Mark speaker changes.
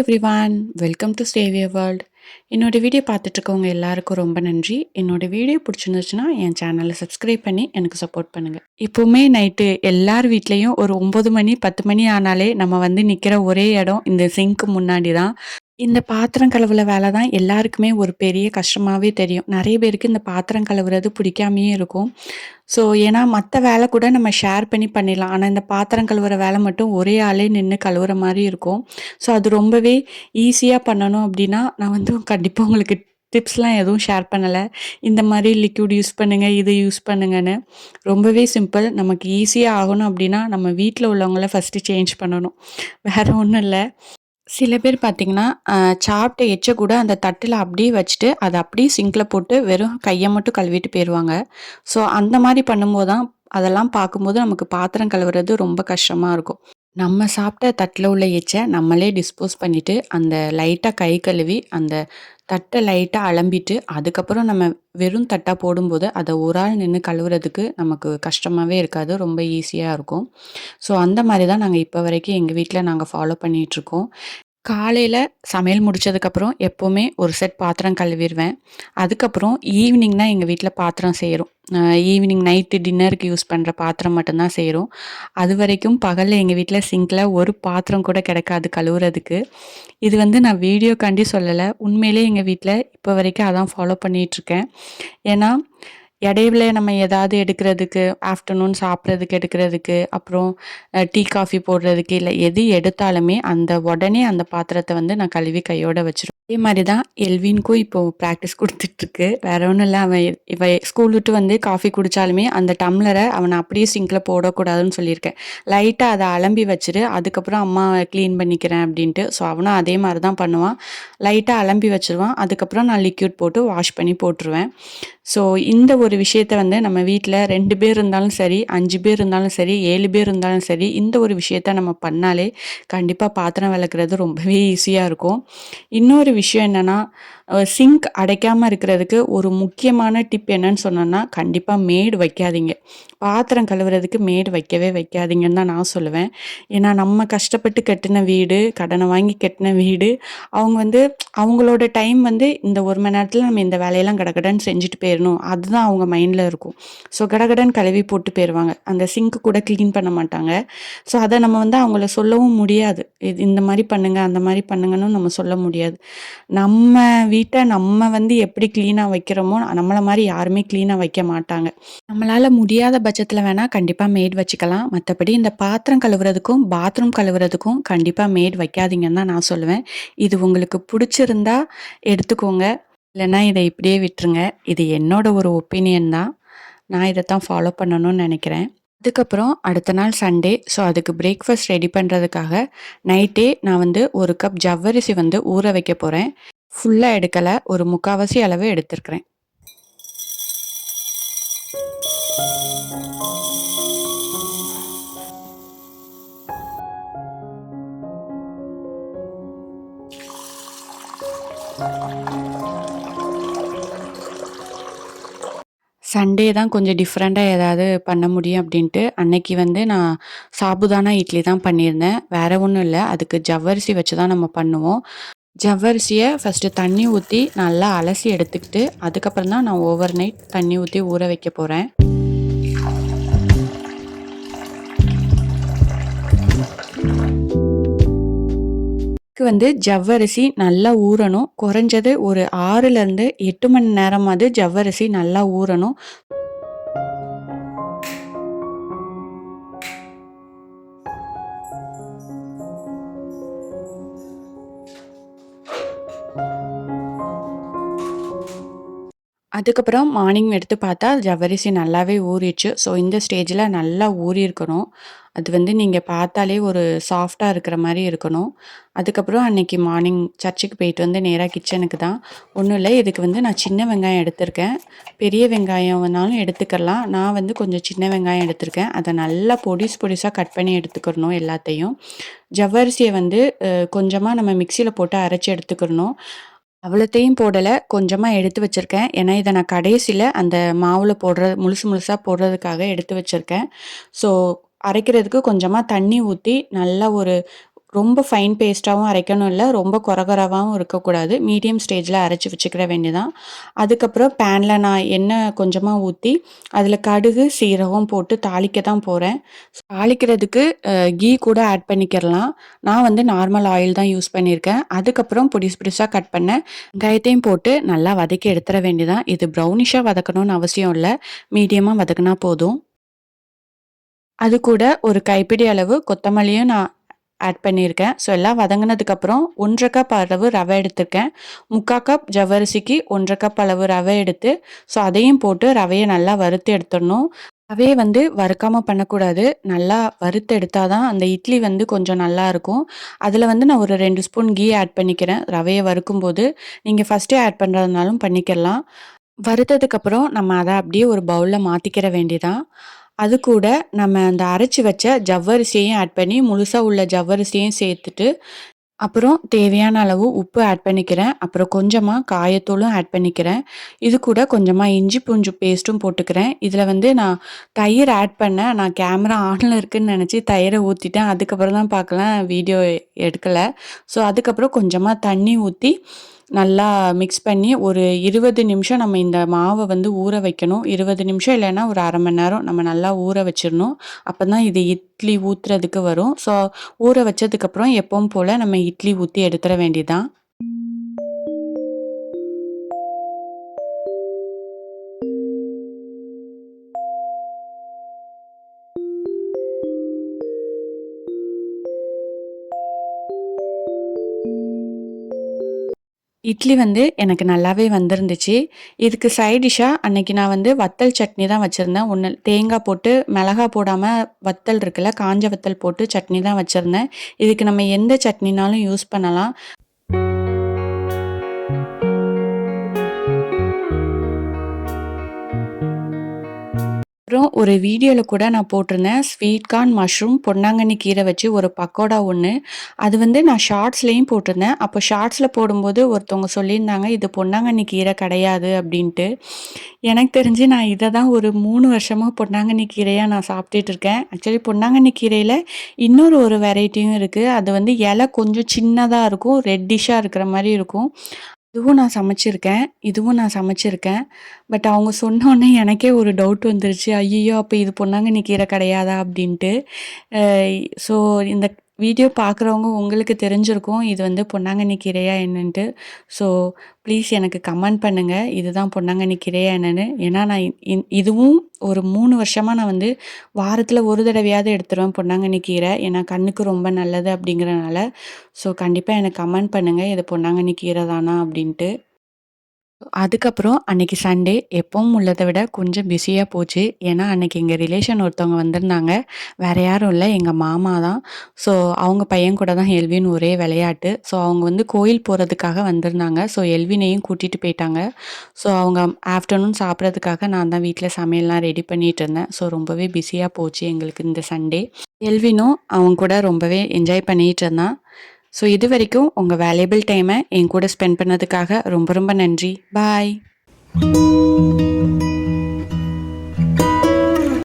Speaker 1: Everyone, welcome to Xavier world. என்னோட video பார்த்துட்டு இருக்கவங்க எல்லாருக்கும் ரொம்ப நன்றி. என்னோட வீடியோ பிடிச்சிருந்துச்சுன்னா என் சேனலை சப்ஸ்கிரைப் பண்ணி எனக்கு சப்போர்ட் பண்ணுங்க. இப்போவுமே நைட்டு எல்லார் வீட்லேயும் ஒரு 9 மணி 10 மணி ஆனாலே நம்ம வந்து நிற்கிற ஒரே இடம் இந்த சிங்க்கு முன்னாடி தான். இந்த பாத்திரம் கழுவுற வேலை தான் எல்லாருக்குமே ஒரு பெரிய கஷ்டமாவே தெரியும். நெறைய பேருக்கு இந்த பாத்திரம் கழுவுறது பிடிக்காமயே இருக்கும். ஸோ ஏன்னா மத்த வேலை கூட நம்ம ஷேர் பண்ணி பண்ணிடலாம். ஆனா இந்த பாத்திரம் கழுவுற வேலை மட்டும் ஒரே ஆளே நின்னு கழுவுற மாரி இருக்கும். ஸோ அது ரொம்பவே ஈஸியா பண்ணணும் அப்டின்னா, நான் வந்து கண்டிப்பா உங்களுக்கு டிப்ஸ்லாம் எதுவும் ஷேர் பண்ணல. இந்த மாரி லிக்விட் யூஸ் பண்ணுங்க, இத யூஸ் பண்ணுங்கன்னு. ரொம்பவே சிம்பிள். நமக்கு ஈஸியா ஆகணும் அப்டின்னா, நம்ம வீட்ல உள்ளவங்கள ஃபர்ஸ்ட்டு சேஞ்ச் பண்ணணும். வேற ஒண்ணும் இல்ல. சில பேர் பார்த்தீங்கன்னா, சாப்பிட்ட எச்ச கூட அந்த தட்டுல அப்படியே வச்சுட்டு, அத அப்படியே சிங்க்ல போட்டு வெறும் கைய மட்டும் கழுவிட்டு போயிருவாங்க. ஸோ அந்த மாரி பண்ணும்போது தான், அதெல்லாம் பார்க்கும்போது நமக்கு பாத்திரம் கழுவுறது ரொம்ப கஷ்டமா இருக்கும். நம்ம சாப்பிட்ட தட்டுல உள்ள எச்ச நம்மளே டிஸ்போஸ் பண்ணிட்டு, அந்த லைட்டா கை கழுவி, அந்த தட்ட லைட்டா அலம்பிட்டு, அதுக்கப்புறம் நம்ம வெறும் தட்டா போடும்போது, அத ஒரு ஆள் நின்னு கழுவுறதுக்கு நமக்கு கஷ்டமாவே இருக்காது. ரொம்ப ஈஸியா இருக்கும். ஸோ அந்த மாரி தான் நாங்க இப்ப வரைக்கும் எங்க வீட்ல நாங்க ஃபாலோ பண்ணிட்டுருக்கோம். காலையில சமையல் முடிச்சதுக்கப்புறம் எப்பவுமே ஒரு செட் பாத்திரம் கழுவிருவேன். அதுக்கப்புறம் ஈவினிங் தான் எங்க வீட்ல பாத்திரம் சேரும். ஈவினிங் நைட்டு டின்னருக்கு யூஸ் பண்ற பாத்திரம் மட்டும் தான் சேரும். அதுவரைக்கும் பகல்ல எங்க வீட்ல சிங்க்ல ஒரு பாத்திரம் கூட கிடக்காது கழுவுறதுக்கு. இது வந்து நான் வீடியோக்காண்டி சொல்லல. உண்மையிலேயே எங்க வீட்ல இப்ப வரைக்கும் அதான் ஃபாலோ பண்ணிட்டுருக்கேன். ஏன்னா, இடையில நம்ம ஏதாவது எடுக்கிறதுக்கு, ஆஃப்டர்நூன் சாப்பிட்றதுக்கு எடுக்கிறதுக்கு, அப்புறம் டீ, காஃபி போடுறதுக்கு, இல்ல எது எடுத்தாலுமே உடனே அந்த பாத்திரத்த வந்து நான் கழுவி கையோட வச்சுருவேன். அதே மாரி தான் எல்வின்க்கும் இப்போ பிராக்டிஸ் குடுத்துட்டுருக்கு. வேற ஒண்ணும் இல்ல. இவ ஸ்கூல் விட்டு வந்து காஃபி குடிச்சாலுமே, அந்த டம்ளர அவன அப்படியே சிங்க்ல போடக்கூடாதுன்னு சொல்லியிருக்கேன். லைட்டா அத அலம்பி வச்சுரு, அதுக்கப்புறம் அம்மா கிளீன் பண்ணிக்கிறேன் அப்படின்ட்டு. ஸோ அவனும் அதே மாரி தான் பண்ணுவான். லைட்டா அலம்பி வச்சுருவான். அதுக்கப்புறம் நான் லிக்விட் போட்டு வாஷ் பண்ணி போட்டுருவேன். ஸோ இந்த ஒரு விஷயத்த வந்து நம்ம வீட்ல 2 பேர் இருந்தாலும் சரி, 5 பேர் இருந்தாலும் சரி, 7 பேர் இருந்தாலும் சரி, இந்த ஒரு விஷயத்த நம்ம பண்ணாலே கண்டிப்பா பாத்திரம் வெளக்குறது ரொம்பவே ஈஸியா இருக்கும். இன்னொரு விஷயம் என்னன்னா, சிங்க் அடைக்காம இருக்கிறதுக்கு ஒரு முக்கியமான டிப் என்னன்னு சொன்னோம்னா, கண்டிப்பா மேடு வைக்காதீங்க. பாத்திரம் கழுவுறதுக்கு மேடு வைக்கவே வைக்காதீங்கன்னு தான் நான் சொல்லுவேன். ஏன்னா நம்ம கஷ்டப்பட்டு கட்டுன வீடு, கடன வாங்கி கட்டுன வீடு, அவங்க வந்து அவங்களோட டைம் வந்து இந்த 1 மணி நேரத்தில நம்ம இந்த வேலையெல்லாம் கடகடன்னு செஞ்சுட்டு போயிரணும். அதுதான் அவங்க மைண்ட்ல இருக்கும். ஸோ கடகடன்னு கழுவி போட்டு போயிருவாங்க. அந்த சிங்க் கூட கிளீன் பண்ண மாட்டாங்க. ஸோ அத நம்ம வந்து அவங்கள சொல்லவும் முடியாது. இந்த மாரி பண்ணுங்க, அந்த மாரி பண்ணுங்கன்னு நம்ம சொல்ல முடியாது. நம்ம வீட்ட நம்ம வந்து எப்படி கிளீனா வைக்கிறோமோ, நம்மள மாரி யாருமே கிளீனா வைக்க மாட்டாங்க. நம்மளால முடியாத பட்சத்தில வேணா கண்டிப்பா மேட் வச்சுக்கலாம். மத்தபடி இந்த பாத்திரம் கழுவுறதுக்கும், பாத்ரூம் கழுவுறதுக்கும் கண்டிப்பா மேட் வைக்காதீங்கன்னு தான் நான் சொல்லுவேன். இது உங்களுக்கு புடிச்சிருந்தா எடுத்துக்கோங்க. இல்லன்னா இத இப்படியே விட்டுருங்க. இது என்னோட ஒரு ஒப்பீனியன் தான். நான் இதத்தான் ஃபாலோ பண்ணணும்னு நெனைக்கிறேன். அதுக்கப்புறம் அடுத்த நாள் சண்டே. ஸோ அதுக்கு பிரேக்ஃபாஸ்ட் ரெடி பண்றதுக்காக நைட்டே நான் வந்து 1 கப் ஜவ்வரிசி வந்து ஊற வைக்க போறேன். ஃபுல்லா எடுக்கல. ஒரு 3/4வாசி அளவு எடுத்திருக்கிறேன். சண்டே தான் கொஞ்சம் டிஃப்ரெண்ட்டா ஏதாவது பண்ண முடியும் அப்படின்ட்டு, அன்னைக்கு வந்து நான் சாபுதானா இட்லி தான் பண்ணியிருந்தேன். வேற ஒண்ணும் இல்ல. அதுக்கு ஜவ்வரிசி வச்சு தான் நம்ம பண்ணுவோம். ஜவ்வரிசிய ஃபர்ஸ்ட்டு தண்ணி ஊத்தி நல்லா அலசி எடுத்துக்கிட்டு, அதுக்கப்புறம் தான் நான் ஓவர் நைட் தண்ணி ஊத்தி ஊற வைக்க போறேன். இதுக்கு வந்து ஜவ்வரிசி நல்லா ஊறணும். குறைஞ்சது ஒரு 6லேருந்து 8 மணி நேரமாவது ஜவ்வரிசி நல்லா ஊறணும். அதுக்கப்புறம் மார்னிங் எடுத்து பார்த்தா ஜவ்வரிசி நல்லாவே ஊறிடுச்சு. ஸோ இந்த ஸ்டேஜில நல்லா ஊறியிருக்கணும். அது வந்து நீங்க பார்த்தாலே ஒரு சாஃப்ட்டா இருக்கிற மாரி இருக்கணும். அதுக்கப்புறம் அன்னைக்கு மார்னிங் சர்ச்சுக்கு போயிட்டு வந்து நேரா கிச்சனுக்கு தான். ஒண்ணும் இல்ல. இதுக்கு வந்து நான் சின்ன வெங்காயம் எடுத்திருக்கேன். பெரிய வெங்காயம் வேணாலும் எடுத்துக்கலாம். நான் வந்து கொஞ்சம் சின்ன வெங்காயம் எடுத்திருக்கேன். அத நல்லா பொடிசு பொடிசா கட் பண்ணி எடுத்துக்கிறணும் எல்லாத்தையும். ஜவ்வரிசிய வந்து கொஞ்சமா நம்ம மிக்ஸியில போட்டு அரைச்சு எடுத்துக்கிறணும். அவ்வளத்தையும் போடல. கொஞ்சமா எடுத்து வச்சிருக்கேன். ஏன்னா, இத நான் கடைசில அந்த மாவுல முழுசு முழுசா போடுறதுக்காக எடுத்து வச்சிருக்கேன். ஸோ, அரைக்கிறதுக்கு கொஞ்சமா தண்ணி ஊத்தி, நல்லா ஒரு ரொம்ப ஃபைன் பேஸ்ட்டாவும் அரைக்கணும் இல்ல, ரொம்ப கொரகொரவாவும் இருக்கக்கூடாது. மீடியம் ஸ்டேஜ்ல அரைச்சு வச்சுக்கிற வேண்டியதான். அதுக்கப்புறம் பேன்ல நான் எண்ணெய் கொஞ்சமா ஊத்தி, அதில கடுகு, சீரகம் போட்டு தாளிக்க தான் போறேன். தாளிக்கிறதுக்கு கீ கூட ஆட் பண்ணிக்கிறலாம். நான் வந்து நார்மல் ஆயில் தான் யூஸ் பண்ணியிருக்கேன். அதுக்கப்புறம் பொடிசு பொடிசா கட் பண்ண வெங்காயத்தையும் போட்டு நல்லா வதக்கி எடுத்துற வேண்டியதான். இது ப்ரௌனிஷா வதக்கணும்னு அவசியம் இல்ல. மீடியமா வதக்குனா போதும். அது கூட ஒரு கைப்பிடி அளவு கொத்தமல்லியும் நான் ஆட் பண்ணியிருக்கேன். ஸோ எல்லாம் வதங்குனதுக்கப்புறம் 1 1/2 கப் அளவு ரவை எடுத்திருக்கேன். 3/4 கப் ஜவ்வரிசிக்கு 1 1/2 கப் அளவு ரவை எடுத்து, ஸோ அதையும் போட்டு ரவைய நல்லா வறுத்து எடுத்துடணும். ரவைய வந்து வறுக்காம பண்ணக்கூடாது. நல்லா வறுத்து எடுத்தா தான் அந்த இட்லி வந்து கொஞ்சம் நல்லாயிருக்கும். அதில வந்து நான் ஒரு 2 ஸ்பூன் கீ ஆட் பண்ணிக்கிறேன். ரவைய வறுக்கும்போது, நீங்க ஃபர்ஸ்ட்டே ஆட் பண்றதுனாலும் பண்ணிக்கலாம். வறுத்ததுக்கப்புறம் நம்ம அத அப்படியே ஒரு பவுல்ல மாத்திக்கிற வேண்டியதான். அது கூட நம்ம அந்த அரைச்சு வச்ச ஜவ்வரிசியையும் ஆட் பண்ணி, முழுசா உள்ள ஜவ்வரிசியையும் சேர்த்துட்டு, அப்புறம் தேவையான அளவு உப்பு ஆட் பண்ணிக்கிறேன். அப்புறம் கொஞ்சமா காயத்தூளும் ஆட் பண்ணிக்கிறேன். இது கூட கொஞ்சமா இஞ்சி பூண்டு பேஸ்ட்டும் போட்டுக்கிறேன். இதில வந்து நான் தயிர் ஆட் பண்ணேன். நான் கேமரா ஆன்ல இருக்குன்னு நெனச்சு தயிர ஊத்திட்டேன். அதுக்கப்புறம் தான் பார்க்குறேன் வீடியோ எடுக்கல. ஸோ அதுக்கப்புறம் கொஞ்சமா தண்ணி ஊத்தி நல்லா மிக்ஸ் பண்ணி ஒரு 20 நிமிஷம் நம்ம இந்த மாவ வந்து ஊற வைக்கணும். 20 நிமிஷம் இல்லைன்னா ஒரு 1/2 மணி நேரம் நம்ம நல்லா ஊற வச்சிரணும். அப்பதான் இது இட்லி ஊத்துறதுக்கு வரும். ஸோ ஊற வச்சதுக்கப்புறம் எப்பவும் போல நம்ம இட்லி ஊத்தி எடுத்துற வேண்டியதான். இட்லி வந்து எனக்கு நல்லாவே வந்திருந்துச்சு. இதுக்கு சைட் டிஷ்ஷா அன்னைக்கு நான் வந்து வத்தல் சட்னி தான் வச்சிருந்தேன். ஒண்ணு தேங்காய் போட்டு மிளகா போடாம வத்தல் இருக்குல்ல, காஞ்ச வத்தல் போட்டு சட்னி தான் வச்சிருந்தேன். இதுக்கு நம்ம எந்த சட்னினாலும் யூஸ் பண்ணலாம். அப்புறம் ஒரு வீடியோல கூட நான் போட்டிருந்தேன். ஸ்வீட் கார்ன், மஷ்ரூம், பொன்னாங்கண்ணி கீரை வச்சு ஒரு பக்கோடா ஒண்ணு. அது வந்து நான் ஷார்ட்ஸ்லயும் போட்டிருந்தேன். அப்போ ஷார்ட்ஸ்ல போடும்போது ஒருத்தவங்க சொல்லியிருந்தாங்க, "இது பொன்னாங்கண்ணி கீரை கிடையாது" அப்படின்ட்டு. எனக்கு தெரிஞ்சு நான் இத தான் ஒரு 3 வருஷமா பொன்னாங்கண்ணி கீரையா நான் சாப்பிட்டுட்டு இருக்கேன். ஆக்சுவலி பொன்னாங்கண்ணி கீரையில இன்னொரு ஒரு வெரைட்டியும் இருக்கு. அது வந்து இலை கொஞ்சம் சின்னதா இருக்கும். ரெட்டிஷ்ஷா இருக்கிற மாரி இருக்கும். இதுவும் நான் சமைச்சிருக்கேன். பட் அவங்க சொன்னோனே எனக்கே ஒரு டவுட் வந்துருச்சு. ஐய்யயோ! அப்ப இது பொன்னாங்கண்ணி கீரை கிடையாதா? அப்படின்ட்டு. அ ஸோ இந்த வீடியோ பார்க்குறவங்க உங்களுக்கு தெரிஞ்சிருக்கும். இது வந்து பொன்னாங்கண்ணி கீரையா என்னன்ட்டு. ஸோ ப்ளீஸ் எனக்கு கமெண்ட் பண்ணுங்க. இதுதான் பொன்னாங்கண்ணி கீரையா என்னன்னு. ஏன்னா நான் இதுவும் ஒரு 3 வருஷமா நான் வந்து வாரத்துல ஒரு தடவையாவது எடுத்துருவேன் பொன்னாங்கண்ணி கீரை. ஏன்னா கண்ணுக்கு ரொம்ப நல்லது அப்படிங்கிறனால. ஸோ கண்டிப்பா எனக்கு கமெண்ட் பண்ணுங்க. இது பொன்னாங்கண்ணி கீரை தானா அப்படின்ட்டு. அதுக்கப்புறம் அன்னைக்கு சண்டே எப்பவும் உள்ளத விட கொஞ்சம் பிஸியா போச்சு. ஏன்னா, அன்னைக்கு எங்க ரிலேஷன் ஒருத்தவங்க வந்திருந்தாங்க. வேற யாரும் இல்ல, எங்க மாமா தான். ஸோ, அவங்க பையன் கூட தான் எல்வின் ஒரே விளையாட்டு. ஸோ, அவங்க வந்து கோயில் போறதுக்காக வந்திருந்தாங்க. ஸோ, எல்வினையும் கூட்டிட்டு போயிட்டாங்க. ஸோ, அவங்க ஆஃப்டர்நூன் சாப்பிட்றதுக்காக நான் தான் வீட்ல சமையல்லாம் ரெடி பண்ணிட்டு இருந்தேன். ஸோ, ரொம்பவே பிஸியா போச்சு எங்களுக்கு இந்த சண்டே. எல்வினும் அவங்க கூட ரொம்பவே என்ஜாய் பண்ணிட்டு இருந்தான். ஸோ இதுவரைக்கும் உங்க வேல்யபிள் டைம என் கூட ஸ்பெண்ட் பண்ணதுக்காக ரொம்ப ரொம்ப நன்றி. பாய்.